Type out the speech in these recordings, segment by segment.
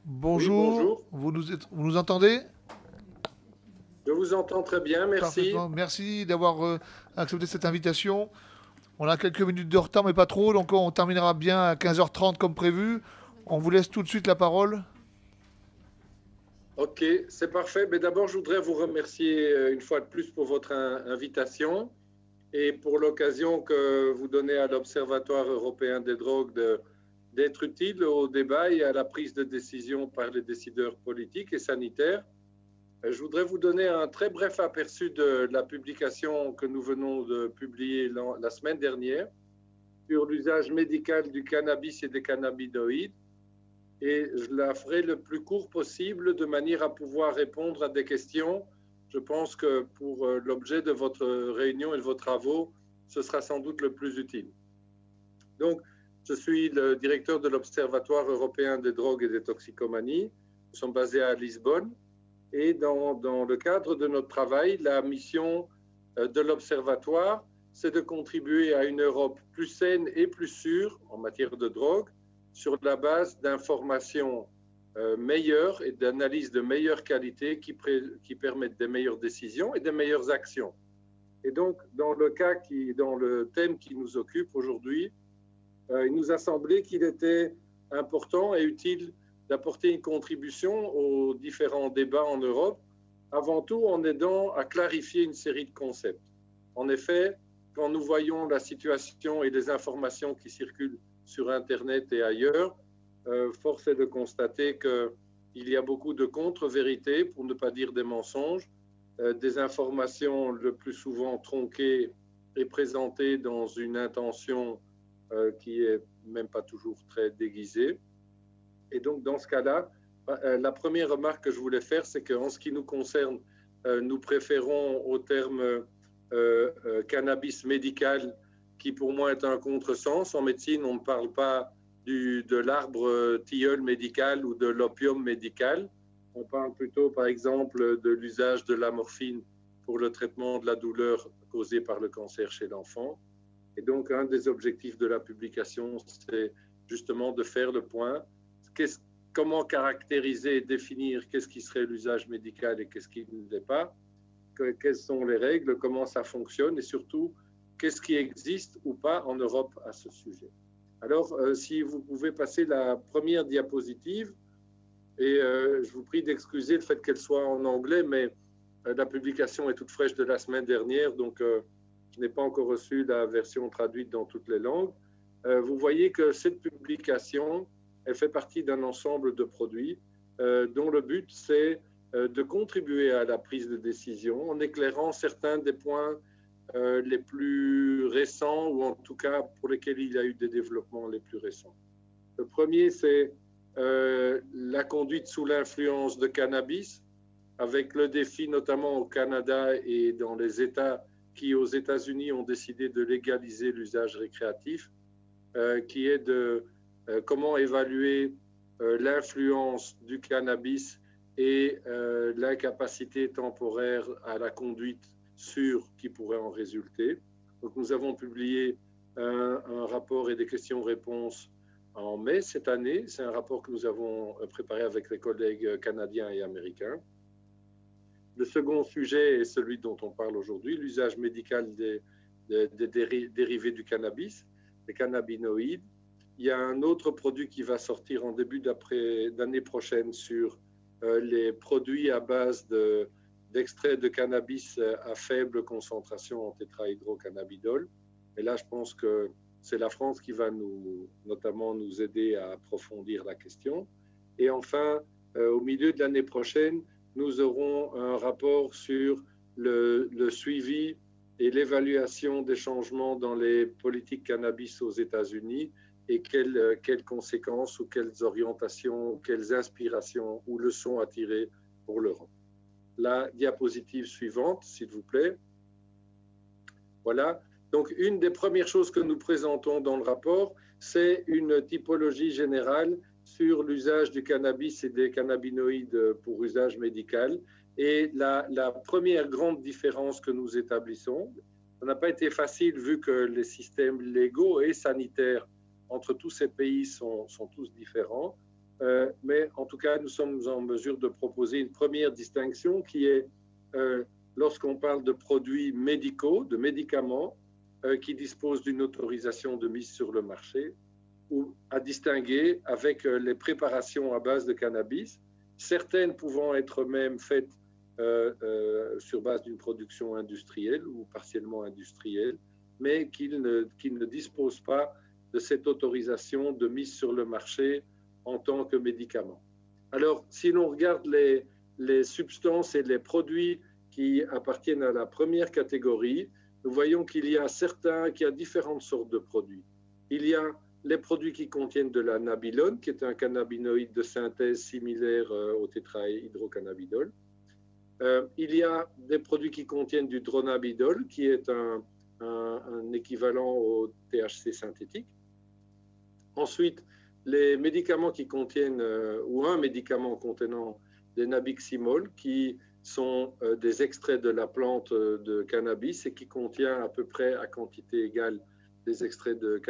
Oui, Bonjour, bonjour. vous nous entendez? Je vous entends très bien, merci. Parfaitement. Merci d'avoir accepté cette invitation. On a quelques minutes de retard, mais pas trop, donc on terminera bien à 15h30 comme prévu. On vous laisse tout de suite la parole. Ok, c'est parfait. Mais d'abord, je voudrais vous remercier une fois de plus pour votre invitation et pour l'occasion que vous donnez à l'Observatoire européen des drogues d'être utile au débat et à la prise de décision par les décideurs politiques et sanitaires. Je voudrais vous donner un très bref aperçu de la publication que nous venons de publier la semaine dernière sur l'usage médical du cannabis et des cannabinoïdes. Et je la ferai le plus court possible de manière à pouvoir répondre à des questions. Je pense que pour l'objet de votre réunion et de vos travaux, ce sera sans doute le plus utile. Donc, je suis le directeur de l'Observatoire européen des drogues et des toxicomanies. Nous sommes basés à Lisbonne. Et dans le cadre de notre travail, la mission de l'Observatoire, c'est de contribuer à une Europe plus saine et plus sûre en matière de drogue, sur la base d'informations meilleures et d'analyses de meilleure qualité qui permettent des meilleures décisions et des meilleures actions. Et donc, dans le thème qui nous occupe aujourd'hui, il nous a semblé qu'il était important et utile d'apporter une contribution aux différents débats en Europe, avant tout en aidant à clarifier une série de concepts. En effet, quand nous voyons la situation et les informations qui circulent sur Internet et ailleurs, force est de constater qu'il y a beaucoup de contre-vérités, pour ne pas dire des mensonges, des informations le plus souvent tronquées et présentées dans une intention qui est même pas toujours très déguisée. Et donc, dans ce cas-là, la première remarque que je voulais faire, c'est qu'en ce qui nous concerne, nous préférons au terme cannabis médical, qui pour moi est un contresens. En médecine, on ne parle pas de l'arbre tilleul médical ou de l'opium médical. On parle plutôt, par exemple, de l'usage de la morphine pour le traitement de la douleur causée par le cancer chez l'enfant. Et donc, un des objectifs de la publication, c'est justement de faire le point. Comment caractériser et définir qu'est-ce qui serait l'usage médical et qu'est-ce qui ne l'est pas, quelles sont les règles, comment ça fonctionne et surtout, qu'est-ce qui existe ou pas en Europe à ce sujet. Alors, si vous pouvez passer la première diapositive, et je vous prie d'excuser le fait qu'elle soit en anglais, mais la publication est toute fraîche de la semaine dernière, donc je n'ai pas encore reçu la version traduite dans toutes les langues. Vous voyez que cette publication, elle fait partie d'un ensemble de produits dont le but, c'est de contribuer à la prise de décision en éclairant certains des points les plus récents ou en tout cas pour lesquels il y a eu des développements les plus récents. Le premier, c'est la conduite sous l'influence de cannabis, avec le défi notamment au Canada et dans les États qui, aux États-Unis, ont décidé de légaliser l'usage récréatif, qui est de comment évaluer l'influence du cannabis et l'incapacité temporaire à la conduite sûre qui pourrait en résulter. Donc, nous avons publié un rapport et des questions-réponses en mai cette année. C'est un rapport que nous avons préparé avec les collègues canadiens et américains. Le second sujet est celui dont on parle aujourd'hui, l'usage médical des dérivés du cannabis, des cannabinoïdes. Il y a un autre produit qui va sortir en début d'année prochaine sur les produits à base d'extrait de cannabis à faible concentration en tétrahydrocannabidol. Et là, je pense que c'est la France qui va notamment nous aider à approfondir la question. Et enfin, au milieu de l'année prochaine, nous aurons un rapport sur le suivi et l'évaluation des changements dans les politiques cannabis aux États-Unis et quelles conséquences ou quelles orientations, ou quelles inspirations ou leçons à tirer pour l'Europe. La diapositive suivante, s'il vous plaît. Voilà. Donc, une des premières choses que nous présentons dans le rapport, c'est une typologie générale sur l'usage du cannabis et des cannabinoïdes pour usage médical. Et la première grande différence que nous établissons, ça n'a pas été facile vu que les systèmes légaux et sanitaires entre tous ces pays sont tous différents, mais en tout cas, nous sommes en mesure de proposer une première distinction qui est lorsqu'on parle de produits médicaux, de médicaments qui disposent d'une autorisation de mise sur le marché, ou à distinguer avec les préparations à base de cannabis, certaines pouvant être même faites sur base d'une production industrielle ou partiellement industrielle, mais qui ne disposent pas de cette autorisation de mise sur le marché en tant que médicament. Alors, si l'on regarde les substances et les produits qui appartiennent à la première catégorie, nous voyons qu'il y a différentes sortes de produits. Il y a les produits qui contiennent de la nabilone, qui est un cannabinoïde de synthèse similaire au tétrahydrocannabinol. Il y a des produits qui contiennent du dronabinol, qui est un équivalent au THC synthétique. Ensuite, les médicaments qui contiennent, ou un médicament contenant des nabiximols, qui sont des extraits de la plante de cannabis et qui contient à peu près à quantité égale des extraits du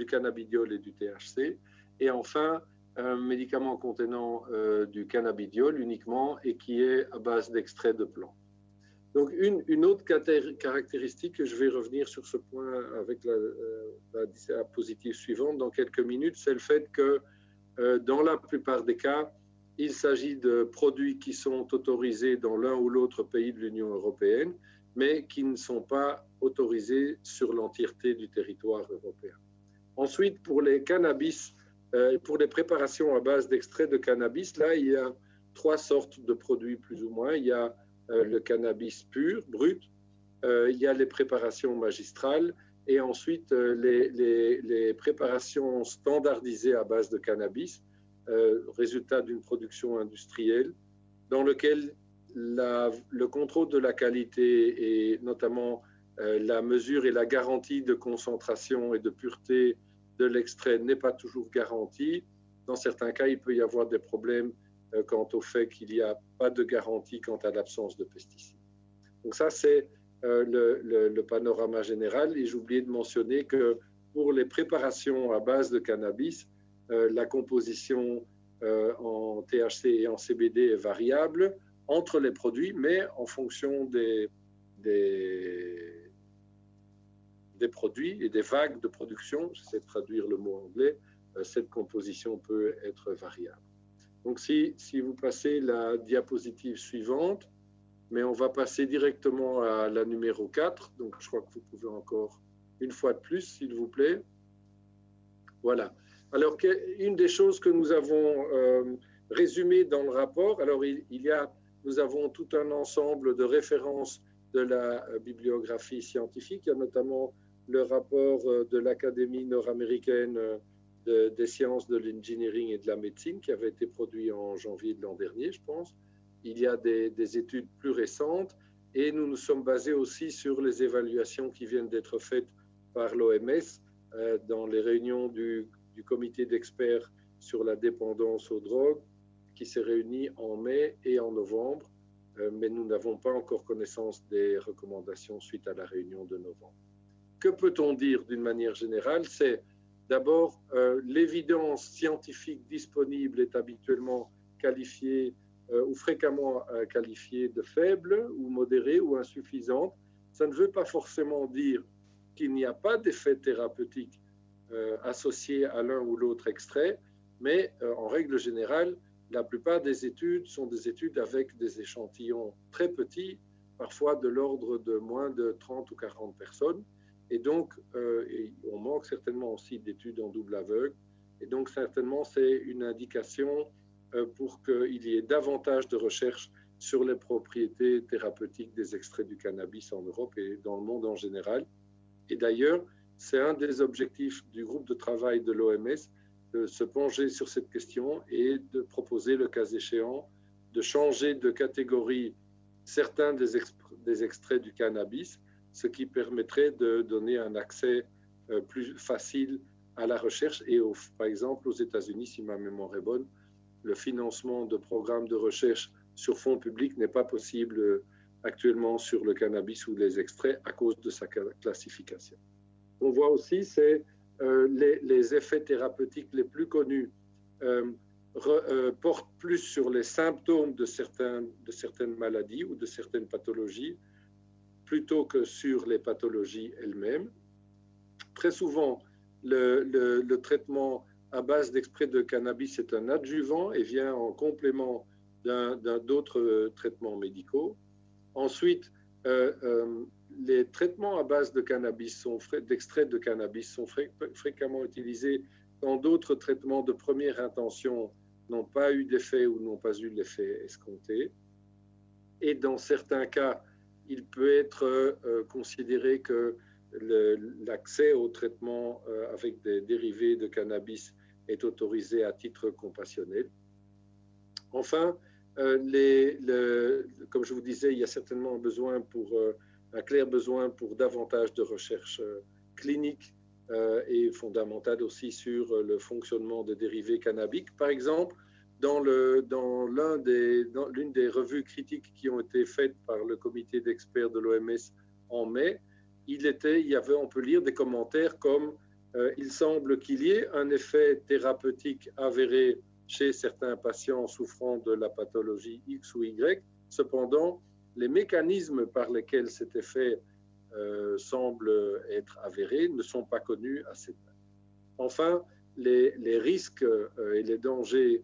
cannabidiol et du THC. Et enfin, un médicament contenant du cannabidiol uniquement et qui est à base d'extraits de plantes. Donc, une autre caractéristique, que je vais revenir sur ce point avec la diapositive suivante dans quelques minutes, c'est le fait que dans la plupart des cas, il s'agit de produits qui sont autorisés dans l'un ou l'autre pays de l'Union européenne, mais qui ne sont pas autorisés sur l'entièreté du territoire européen. Ensuite, pour les cannabis, pour les préparations à base d'extraits de cannabis, là, il y a trois sortes de produits plus ou moins. Il y a le cannabis pur, brut, il y a les préparations magistrales et ensuite les préparations standardisées à base de cannabis, résultat d'une production industrielle, dans lequel le contrôle de la qualité et notamment la mesure et la garantie de concentration et de pureté de l'extrait n'est pas toujours garantie. Dans certains cas, il peut y avoir des problèmes quant au fait qu'il n'y a pas de garantie quant à l'absence de pesticides. Donc ça, c'est le panorama général. Et j'ai oublié de mentionner que pour les préparations à base de cannabis, la composition en THC et en CBD est variable entre les produits, mais en fonction des produits et des vagues de production, j'essaie de traduire le mot anglais, cette composition peut être variable. Donc si vous passez la diapositive suivante, mais on va passer directement à la numéro 4, donc je crois que vous pouvez encore une fois de plus, s'il vous plaît. Voilà. Alors, une des choses que nous avons résumées dans le rapport, alors nous avons tout un ensemble de références de la bibliographie scientifique. Il y a notamment le rapport de l'Académie nord-américaine des sciences de l'engineering et de la médecine qui avait été produit en janvier de l'an dernier, je pense. Il y a des études plus récentes et nous nous sommes basés aussi sur les évaluations qui viennent d'être faites par l'OMS dans les réunions du comité d'experts sur la dépendance aux drogues qui s'est réuni en mai et en novembre, mais nous n'avons pas encore connaissance des recommandations suite à la réunion de novembre. Que peut-on dire d'une manière générale? C'est d'abord l'évidence scientifique disponible est habituellement qualifiée ou fréquemment qualifiée de faible ou modérée ou insuffisante. Ça ne veut pas forcément dire qu'il n'y a pas d'effet thérapeutique associés à l'un ou l'autre extrait, mais en règle générale, la plupart des études sont des études avec des échantillons très petits, parfois de l'ordre de moins de 30 ou 40 personnes, et donc on manque certainement aussi d'études en double aveugle, et donc certainement c'est une indication pour qu'il y ait davantage de recherches sur les propriétés thérapeutiques des extraits du cannabis en Europe et dans le monde en général. Et d'ailleurs, c'est un des objectifs du groupe de travail de l'OMS, de se pencher sur cette question et de proposer, le cas échéant, de changer de catégorie certains des extraits du cannabis, ce qui permettrait de donner un accès plus facile à la recherche. Et par exemple, aux États-Unis, si ma mémoire est bonne, le financement de programmes de recherche sur fonds publics n'est pas possible actuellement sur le cannabis ou les extraits à cause de sa classification. On voit aussi, c'est les effets thérapeutiques les plus connus porte plus sur les symptômes de certaines maladies ou de certaines pathologies plutôt que sur les pathologies elles-mêmes. Très souvent, le traitement à base d'extrait de cannabis est un adjuvant et vient en complément d'autres traitements médicaux. Ensuite, les traitements à base de cannabis d'extrait de cannabis sont fréquemment utilisés quand d'autres traitements de première intention n'ont pas eu d'effet ou n'ont pas eu l'effet escompté. Et dans certains cas, il peut être considéré que l'accès au traitement avec des dérivés de cannabis est autorisé à titre compassionnel. Enfin, comme je vous disais, il y a certainement un clair besoin pour davantage de recherche clinique et fondamentale aussi sur le fonctionnement des dérivés cannabiques. Par exemple, dans l'une des revues critiques qui ont été faites par le comité d'experts de l'OMS en mai, on peut lire des commentaires comme il semble qu'il y ait un effet thérapeutique avéré chez certains patients souffrant de la pathologie X ou Y. Cependant, les mécanismes par lesquels cet effet semble être avéré ne sont pas connus à cette date. Enfin, les risques et les dangers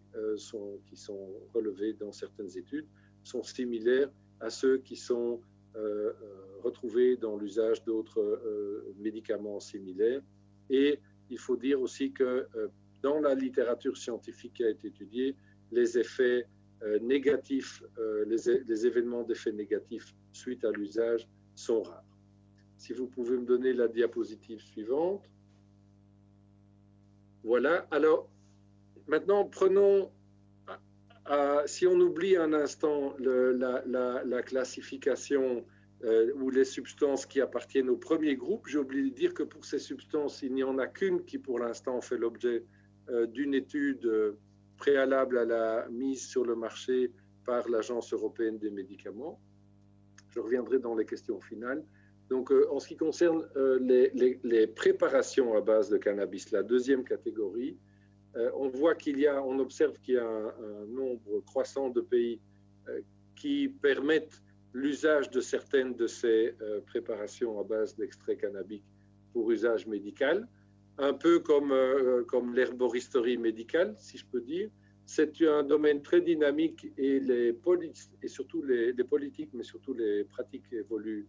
qui sont relevés dans certaines études sont similaires à ceux qui sont retrouvés dans l'usage d'autres médicaments similaires. Et il faut dire aussi que dans la littérature scientifique qui a été étudiée, les effets négatifs, les événements d'effets négatifs suite à l'usage sont rares. Si vous pouvez me donner la diapositive suivante. Voilà. Alors, maintenant, prenons, si on oublie un instant la classification ou les substances qui appartiennent au premier groupe, j'ai oublié de dire que pour ces substances, il n'y en a qu'une qui, pour l'instant, fait l'objet d'une étude préalable à la mise sur le marché par l'Agence européenne des médicaments. Je reviendrai dans les questions finales. Donc, en ce qui concerne les préparations à base de cannabis, la deuxième catégorie, on observe qu'il y a un nombre croissant de pays qui permettent l'usage de certaines de ces préparations à base d'extrait cannabique pour usage médical, un peu comme l'herboristerie médicale, si je peux dire. C'est un domaine très dynamique et surtout les politiques, mais surtout les pratiques évoluent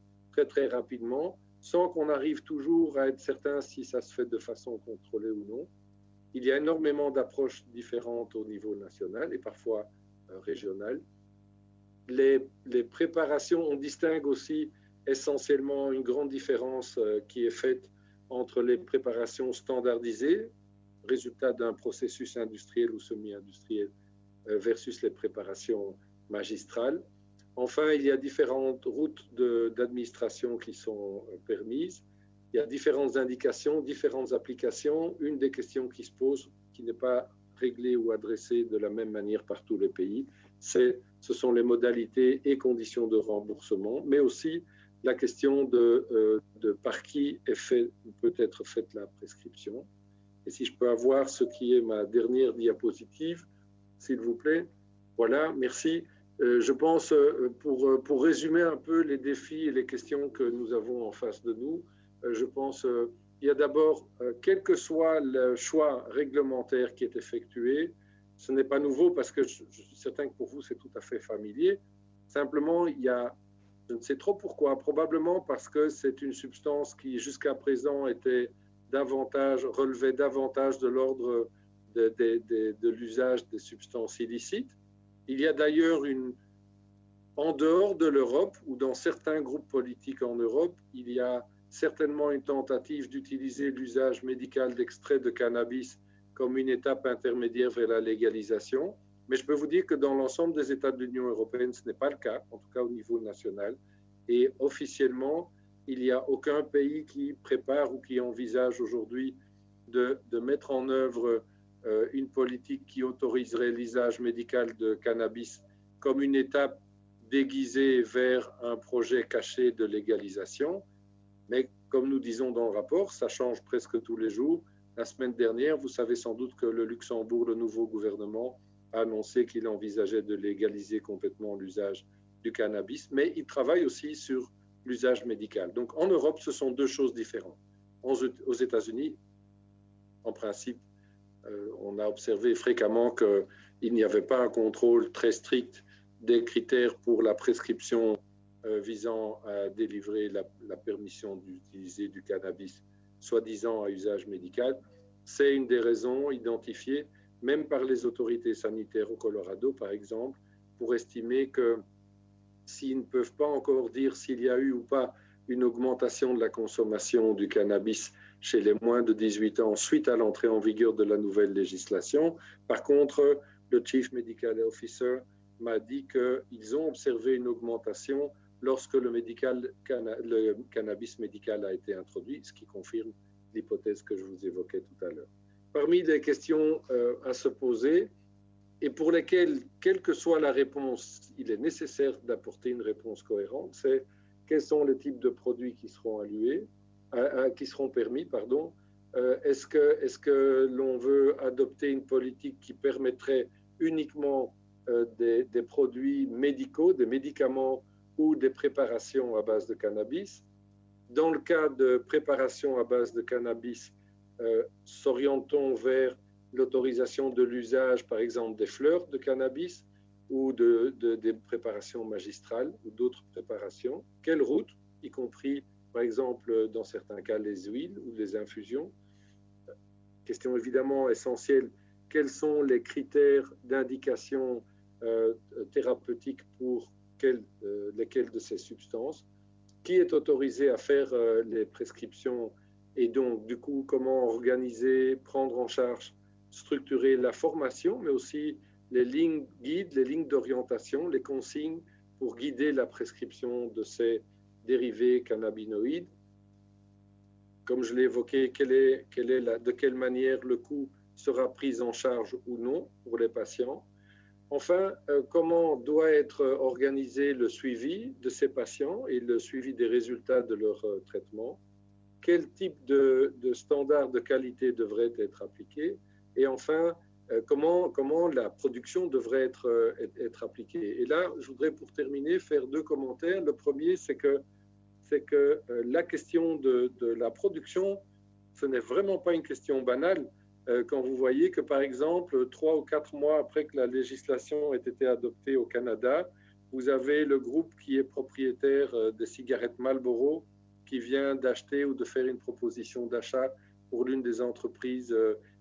très rapidement, sans qu'on arrive toujours à être certain si ça se fait de façon contrôlée ou non. Il y a énormément d'approches différentes au niveau national et parfois régional. Les préparations, on distingue aussi essentiellement une grande différence qui est faite entre les préparations standardisées, résultat d'un processus industriel ou semi-industriel, versus les préparations magistrales. Enfin, il y a différentes routes d'administration qui sont permises. Il y a différentes indications, différentes applications. Une des questions qui se pose, qui n'est pas réglée ou adressée de la même manière par tous les pays, ce sont les modalités et conditions de remboursement, mais aussi la question de par qui peut être faite la prescription. Et si je peux avoir ce qui est ma dernière diapositive, s'il vous plaît. Voilà, merci. Je pense, pour résumer un peu les défis et les questions que nous avons en face de nous, je pense il y a d'abord, quel que soit le choix réglementaire qui est effectué, ce n'est pas nouveau parce que je suis certain que pour vous, c'est tout à fait familier. Simplement, il y a, je ne sais trop pourquoi, probablement parce que c'est une substance qui, jusqu'à présent, relevait davantage de l'ordre de l'usage des substances illicites. Il y a d'ailleurs en dehors de l'Europe ou dans certains groupes politiques en Europe, il y a certainement une tentative d'utiliser l'usage médical d'extrait de cannabis comme une étape intermédiaire vers la légalisation. Mais je peux vous dire que dans l'ensemble des États de l'Union européenne, ce n'est pas le cas, en tout cas au niveau national. Et officiellement, il n'y a aucun pays qui prépare ou qui envisage aujourd'hui de mettre en œuvre une politique qui autoriserait l'usage médical de cannabis comme une étape déguisée vers un projet caché de légalisation. Mais comme nous disons dans le rapport, ça change presque tous les jours. La semaine dernière, vous savez sans doute que le Luxembourg, le nouveau gouvernement, a annoncé qu'il envisageait de légaliser complètement l'usage du cannabis, mais il travaille aussi sur l'usage médical. Donc en Europe, ce sont deux choses différentes. Aux États-Unis, en principe, on a observé fréquemment qu'il n'y avait pas un contrôle très strict des critères pour la prescription visant à délivrer la permission d'utiliser du cannabis, soi-disant à usage médical. C'est une des raisons identifiées, même par les autorités sanitaires au Colorado, par exemple, pour estimer que s'ils ne peuvent pas encore dire s'il y a eu ou pas une augmentation de la consommation du cannabis chez les moins de 18 ans suite à l'entrée en vigueur de la nouvelle législation. Par contre, le Chief Medical Officer m'a dit qu'ils ont observé une augmentation lorsque le cannabis médical a été introduit, ce qui confirme l'hypothèse que je vous évoquais tout à l'heure. Parmi les questions à se poser, et pour lesquelles, quelle que soit la réponse, il est nécessaire d'apporter une réponse cohérente, c'est quels sont les types de produits qui seront permis. Est-ce que l'on veut adopter une politique qui permettrait uniquement des produits médicaux, des médicaments ou des préparations à base de cannabis? Dans le cas de préparations à base de cannabis, s'oriente-t-on vers l'autorisation de l'usage, par exemple, des fleurs de cannabis ou des préparations magistrales ou d'autres préparations? Quelle route, y compris, par exemple, dans certains cas, les huiles ou les infusions? Question évidemment essentielle, quels sont les critères d'indication thérapeutique pour lesquelles de ces substances? Qui est autorisé à faire les prescriptions? Et donc, du coup, comment organiser, prendre en charge, structurer la formation, mais aussi les lignes guides, les lignes d'orientation, les consignes pour guider la prescription de ces dérivés cannabinoïdes. Comme je l'ai évoqué, de quelle manière le coût sera pris en charge ou non pour les patients. Enfin, comment doit être organisé le suivi de ces patients et le suivi des résultats de leur traitement? Quel type de standards de qualité devrait être appliqué? Et enfin, comment la production devrait être appliquée? Et là, je voudrais pour terminer faire deux commentaires. Le premier, c'est que la question de la production, ce n'est vraiment pas une question banale. Quand vous voyez que, par exemple, 3 ou 4 mois après que la législation ait été adoptée au Canada, vous avez le groupe qui est propriétaire des cigarettes Marlboro qui vient d'acheter ou de faire une proposition d'achat pour l'une des entreprises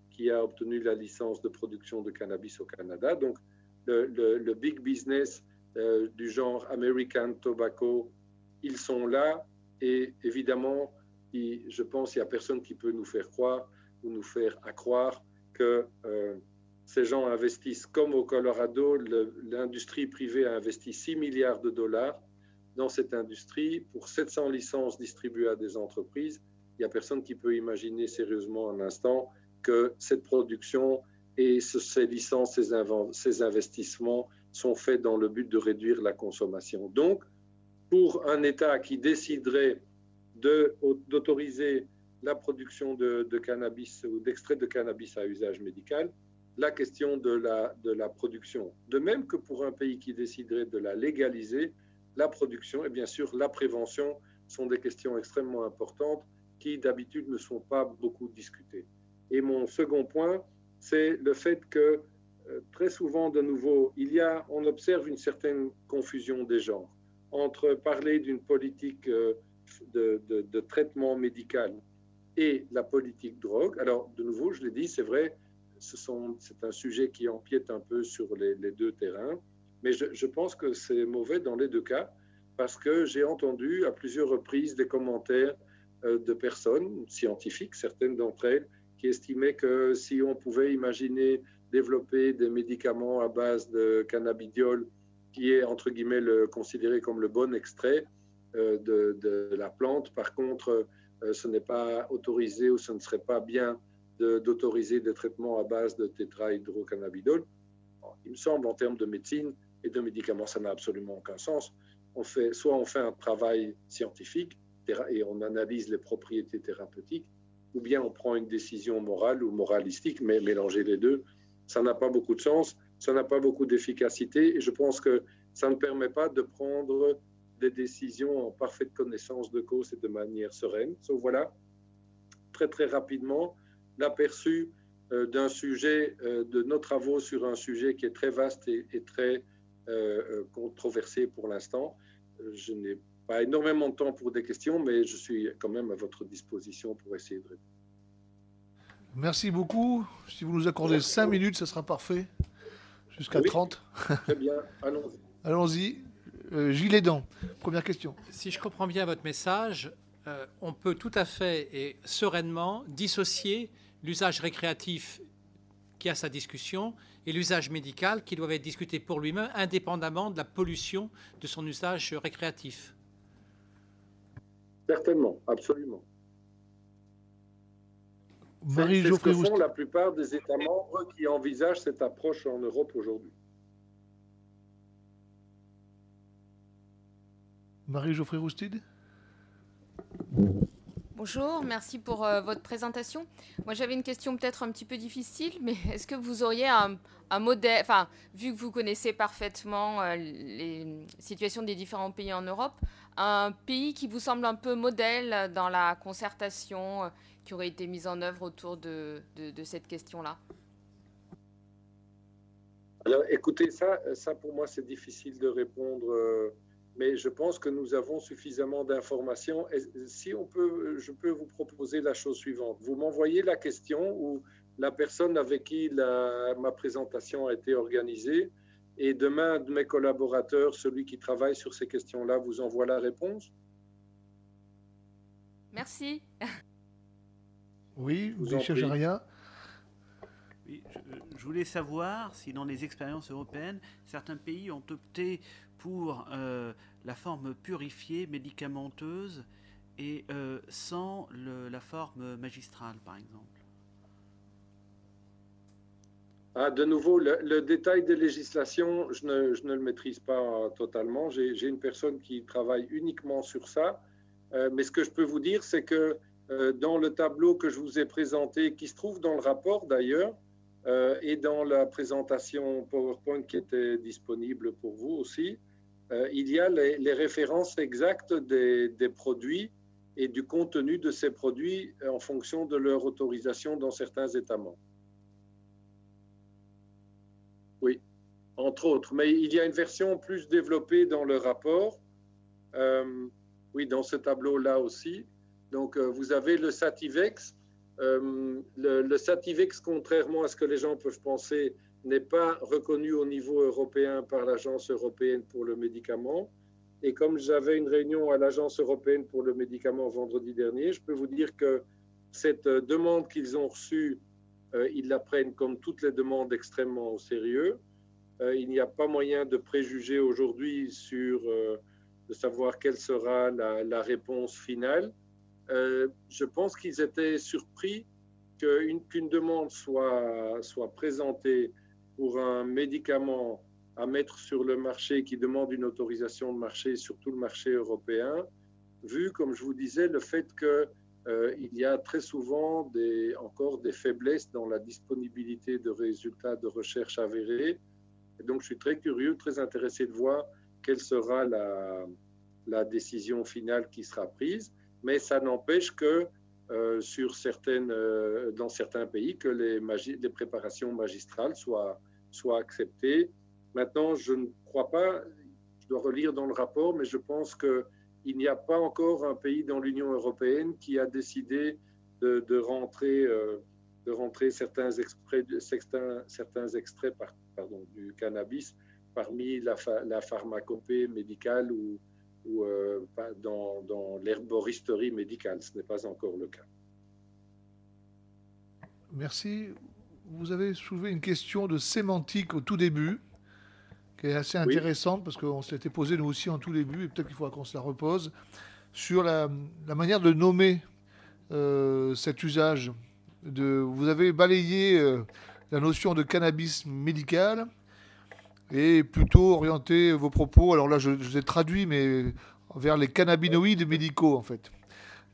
qui a obtenu la licence de production de cannabis au Canada. Donc, le big business du genre American Tobacco, ils sont là et évidemment, je pense qu'il n'y a personne qui peut nous faire croire ou nous faire accroire que ces gens investissent comme au Colorado. L'industrie privée a investi 6 milliards de dollars dans cette industrie pour 700 licences distribuées à des entreprises. Il n'y a personne qui peut imaginer sérieusement un instant que cette production et ces licences, ces investissements sont faits dans le but de réduire la consommation. Donc, pour un État qui déciderait d'autoriser la production de cannabis ou d'extrait de cannabis à usage médical, la question de la production, de même que pour un pays qui déciderait de la légaliser, la production et bien sûr la prévention sont des questions extrêmement importantes qui d'habitude ne sont pas beaucoup discutées. Et mon second point, c'est le fait que très souvent, de nouveau, on observe une certaine confusion des genres entre parler d'une politique de traitement médical et la politique drogue. Alors, de nouveau, je l'ai dit, c'est vrai, c'est un sujet qui empiète un peu sur les deux terrains, mais je pense que c'est mauvais dans les deux cas, parce que j'ai entendu à plusieurs reprises des commentaires de personnes scientifiques, certaines d'entre elles, qui estimaient que si on pouvait imaginer développer des médicaments à base de cannabidiol, qui est entre guillemets considéré comme le bon extrait de la plante, par contre, ce n'est pas autorisé ou ce ne serait pas bien d'autoriser des traitements à base de tétrahydrocannabinol. Il me semble, en termes de médecine et de médicaments, ça n'a absolument aucun sens. Soit on fait un travail scientifique et on analyse les propriétés thérapeutiques, ou bien on prend une décision morale ou moralistique, mais mélanger les deux, ça n'a pas beaucoup de sens. ça n'a pas beaucoup d'efficacité et je pense que ça ne permet pas de prendre des décisions en parfaite connaissance de cause et de manière sereine. Donc voilà, très très rapidement, l'aperçu d'un sujet, de nos travaux sur un sujet qui est très vaste et très controversé pour l'instant. Je n'ai pas énormément de temps pour des questions, mais je suis quand même à votre disposition pour essayer de répondre. Merci beaucoup. Si vous nous accordez 5 minutes, ça sera parfait. Jusqu'à 30. Très bien, allons-y. Allons-y. Gilles Aidant, première question. Si je comprends bien votre message, on peut tout à fait et sereinement dissocier l'usage récréatif qui a sa discussion et l'usage médical qui doit être discuté pour lui-même indépendamment de la pollution de son usage récréatif. Certainement, absolument. Marie-Geoffrey Roustil. Ce que font la plupart des États membres qui envisagent cette approche en Europe aujourd'hui. Marie-Geoffrey Roustide. Bonjour, merci pour votre présentation. Moi, j'avais une question peut-être un petit peu difficile, mais est-ce que vous auriez un modèle, enfin, vu que vous connaissez parfaitement les situations des différents pays en Europe, un pays qui vous semble un peu modèle dans la concertation qui aurait été mise en œuvre autour de cette question-là? Alors, écoutez, ça pour moi, c'est difficile de répondre. Mais je pense que nous avons suffisamment d'informations. Si on peut, je peux vous proposer la chose suivante. Vous m'envoyez la question ou la personne avec qui ma présentation a été organisée et demain, de mes collaborateurs, celui qui travaille sur ces questions-là, vous envoie la réponse. Merci. Oui, Michel Jarria. Oui, je voulais savoir si dans les expériences européennes, certains pays ont opté pour la forme purifiée, médicamenteuse, et sans la forme magistrale, par exemple. De nouveau, le détail des législations, je ne le maîtrise pas totalement. J'ai une personne qui travaille uniquement sur ça. Mais ce que je peux vous dire, c'est que dans le tableau que je vous ai présenté, qui se trouve dans le rapport d'ailleurs, et dans la présentation PowerPoint qui était disponible pour vous aussi, il y a les références exactes des produits et du contenu de ces produits en fonction de leur autorisation dans certains États membres. Oui, entre autres. Mais il y a une version plus développée dans le rapport. Oui, dans ce tableau-là aussi. Donc, vous avez le Sativex. Le Sativex, contrairement à ce que les gens peuvent penser, n'est pas reconnu au niveau européen par l'Agence européenne pour le médicament. Et comme j'avais une réunion à l'Agence européenne pour le médicament vendredi dernier, je peux vous dire que cette demande qu'ils ont reçue, ils la prennent comme toutes les demandes extrêmement au sérieux. Il n'y a pas moyen de préjuger aujourd'hui sur de savoir quelle sera la réponse finale. Je pense qu'ils étaient surpris qu'une demande soit présentée pour un médicament à mettre sur le marché qui demande une autorisation de marché, surtout le marché européen, vu, comme je vous disais, le fait qu'il y a très souvent encore des faiblesses dans la disponibilité de résultats de recherche avérés. Et donc, je suis très curieux, très intéressé de voir quelle sera la décision finale qui sera prise. Mais ça n'empêche que dans certains pays, que les préparations magistrales soient acceptées. Maintenant, je ne crois pas, je dois relire dans le rapport, mais je pense qu'il n'y a pas encore un pays dans l'Union européenne qui a décidé de rentrer certains extraits du cannabis parmi la pharmacopée médicale ou dans l'herboristerie médicale. Ce n'est pas encore le cas. Merci. Vous avez soulevé une question de sémantique au tout début, qui est assez intéressante, parce qu'on se l'était posé nous aussi en tout début, et peut-être qu'il faudra qu'on se la repose, sur la manière de nommer cet usage. Vous avez balayé la notion de cannabis médical, et plutôt orienter vos propos, alors là je les ai traduits, mais vers les cannabinoïdes médicaux en fait,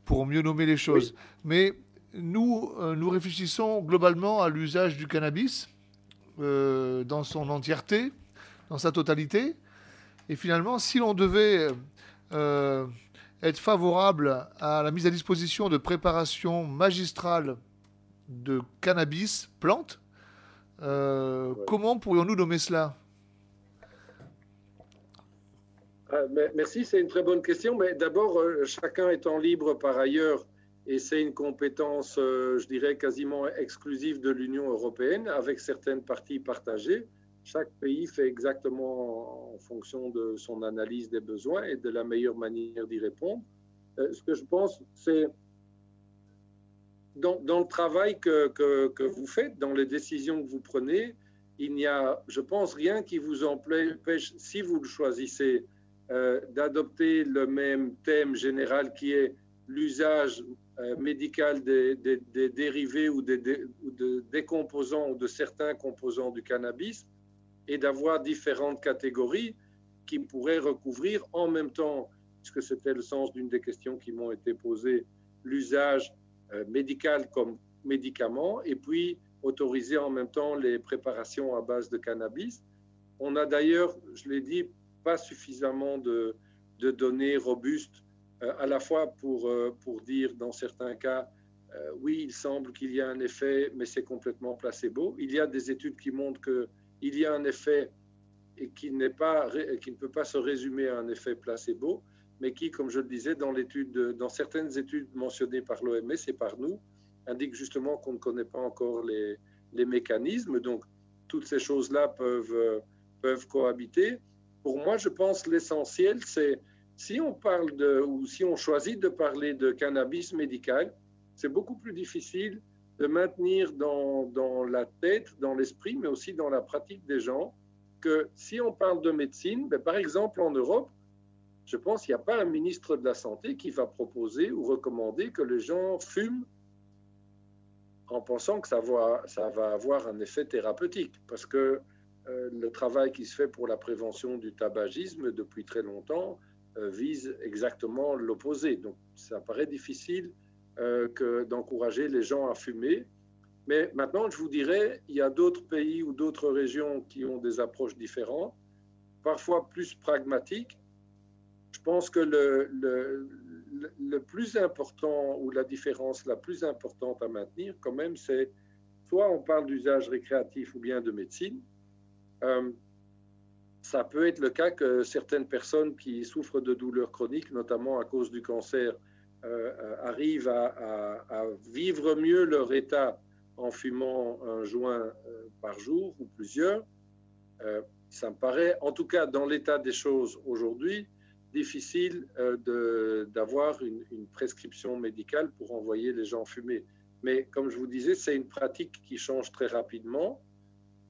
pour mieux nommer les choses. Oui. Mais nous réfléchissons globalement à l'usage du cannabis, dans son entièreté, dans sa totalité. Et finalement, si l'on devait être favorable à la mise à disposition de préparations magistrales de cannabis, plantes, comment pourrions-nous nommer cela ? Merci, c'est une très bonne question. Mais d'abord, chacun étant libre par ailleurs, et c'est une compétence, je dirais, quasiment exclusive de l'Union européenne, avec certaines parties partagées. Chaque pays fait exactement en fonction de son analyse des besoins et de la meilleure manière d'y répondre. Ce que je pense, c'est dans le travail que vous faites, dans les décisions que vous prenez, il n'y a, je pense, rien qui vous empêche, si vous le choisissez, d'adopter le même thème général qui est l'usage médical des dérivés ou des composants ou de certains composants du cannabis, et d'avoir différentes catégories qui pourraient recouvrir en même temps, puisque c'était le sens d'une des questions qui m'ont été posées, l'usage médical comme médicament, et puis autoriser en même temps les préparations à base de cannabis. On a d'ailleurs, je l'ai dit, pas suffisamment de données robustes, à la fois pour dire dans certains cas, oui, il semble qu'il y a un effet, mais c'est complètement placebo. Il y a des études qui montrent qu'il y a un effet et qui ne peut pas se résumer à un effet placebo, mais qui, comme je le disais, dans certaines études mentionnées par l'OMS et par nous, indique justement qu'on ne connaît pas encore les mécanismes. Donc, toutes ces choses-là peuvent cohabiter. Pour moi, je pense l'essentiel, c'est si on parle ou si on choisit de parler de cannabis médical, c'est beaucoup plus difficile de maintenir dans la tête, dans l'esprit, mais aussi dans la pratique des gens, que si on parle de médecine, par exemple en Europe, je pense qu'il n'y a pas un ministre de la Santé qui va proposer ou recommander que les gens fument en pensant que ça va avoir un effet thérapeutique. Parce que le travail qui se fait pour la prévention du tabagisme depuis très longtemps vise exactement l'opposé. Donc, ça paraît difficile d'encourager les gens à fumer. Mais maintenant, je vous dirais, il y a d'autres pays ou d'autres régions qui ont des approches différentes, parfois plus pragmatiques. Je pense que le plus important ou la différence la plus importante à maintenir, quand même, c'est soit on parle d'usage récréatif ou bien de médecine. Ça peut être le cas que certaines personnes qui souffrent de douleurs chroniques, notamment à cause du cancer, arrivent à vivre mieux leur état en fumant un joint par jour ou plusieurs. Ça me paraît, en tout cas dans l'état des choses aujourd'hui, difficile d'avoir une prescription médicale pour envoyer les gens fumer. Mais comme je vous disais, c'est une pratique qui change très rapidement.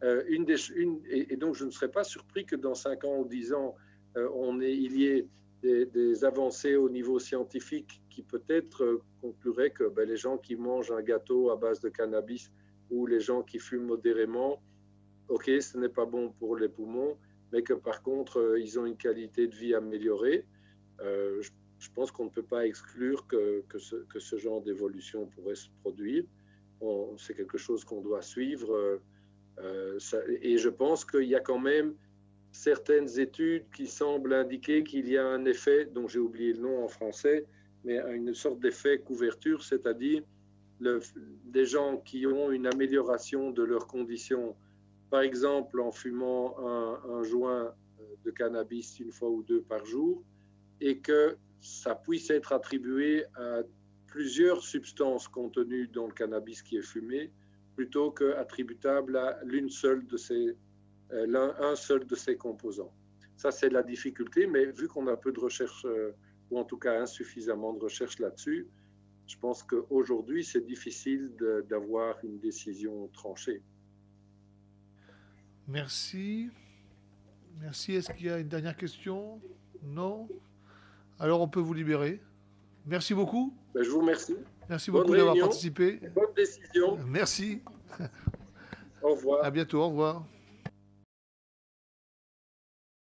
Et donc je ne serais pas surpris que dans 5 ans ou 10 ans, il y ait des avancées au niveau scientifique qui peut-être concluraient que les gens qui mangent un gâteau à base de cannabis ou les gens qui fument modérément, ok, ce n'est pas bon pour les poumons, mais que par contre, ils ont une qualité de vie améliorée. Je pense qu'on ne peut pas exclure que ce genre d'évolution pourrait se produire. C'est quelque chose qu'on doit suivre. Et je pense qu'il y a quand même certaines études qui semblent indiquer qu'il y a un effet, dont j'ai oublié le nom en français, mais une sorte d'effet couverture, c'est-à-dire des gens qui ont une amélioration de leurs conditions, par exemple en fumant un joint de cannabis 1 fois ou 2 par jour, et que ça puisse être attribué à plusieurs substances contenues dans le cannabis qui est fumé, plutôt qu'attributable à un seul de ces composants. Ça, c'est la difficulté, mais vu qu'on a peu de recherche, ou en tout cas insuffisamment de recherche là-dessus, je pense qu'aujourd'hui, c'est difficile d'avoir une décision tranchée. Merci. Merci. Est-ce qu'il y a une dernière question? Non? Alors, on peut vous libérer. Merci beaucoup. Je vous remercie. Merci beaucoup d'avoir participé. Bonne décision. Merci. Au revoir. À bientôt. Au revoir.